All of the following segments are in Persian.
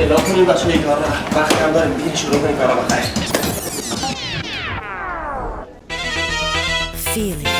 اعلام کنیم بچه های کار را وقت هم داریم بیاین شروع کنیم کارا بخیر. Feel it.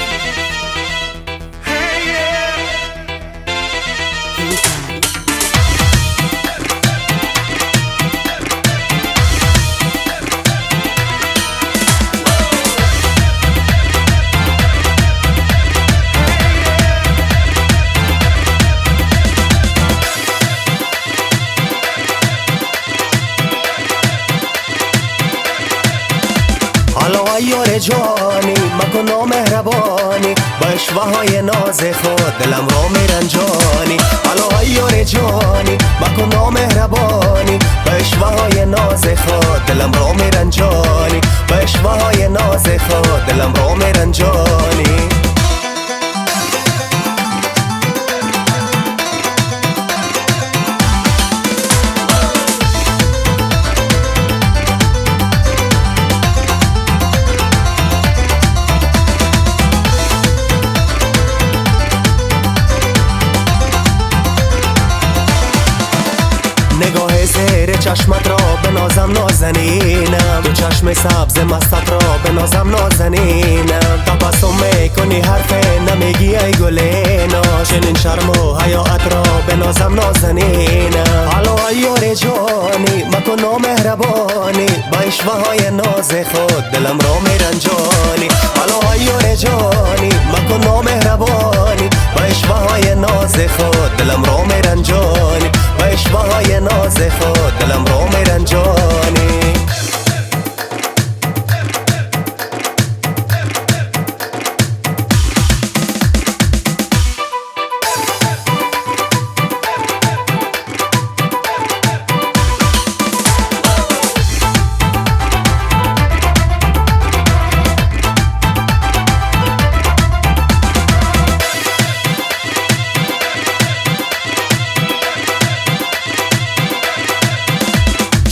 حالا ایار جانی مکن نامهربانی با اشوه های ناز خود دلم را میرنجانی. حالا ایار جانی مکن نامهربانی با اشوه های ناز خود دلم را میرنجانی. با اشوه های ناز خود دلم را میرنجانی. نگاه زیر چشمت را بنازم نازنینم، تو چشم سبز مستت را بنازم نازنینم. تبسم میکنی حرف نمیگی ای گلینا، چنین شرم و حیاءت را بنازم نازنینم. حالا ایار جانی مکن نامهربانی با اشوه های ناز خود دلم را میرنجانی. حالا ایار جانی مکن نامهربانی با اشوه های ناز خود دلم را میرنجانی. با اشوه های ناز خود دلم را میرنجانی.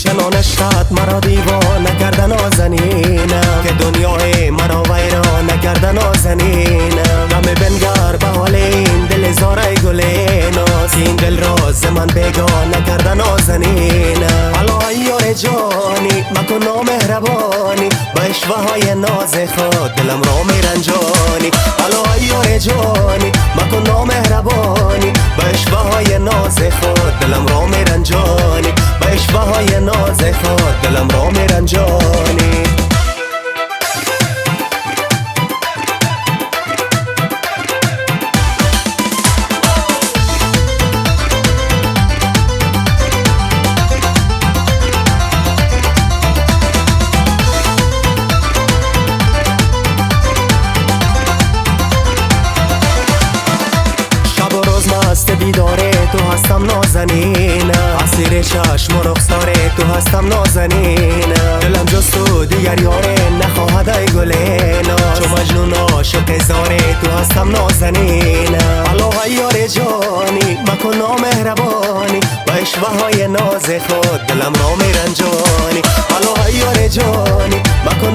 چنانشت مرا دیوانه کردن نازنینم، که دنیای مرا ویران نکردن نازنینم. غم بنگر به حال این دل زاره گلیناست، این دل راز من بیگانه کردن نازنینم. حالا ایار جانی مکن نامهربانی با اشوه های ناز خود دلم را میرنجانی. حالا ایار جانی مکن نامهربانی با اشوه های ناز خود دلم را میرنجانی. با اشوه های ناز خود دلم را میرنجانی. شب و روز مست دیداره تو هستم نازنینم، اسیر چشم و رخساره تو هستم نازنینم. دلم جز تو دیگر یاره نخواهد ای گلینا، چو مجنون عاشق زاره تو هستم نازنینم. حالا ایار جانی مکن نامهربانی با اشوه های ناز خود دلم را میرنجانی. حالا ایار جانی مکن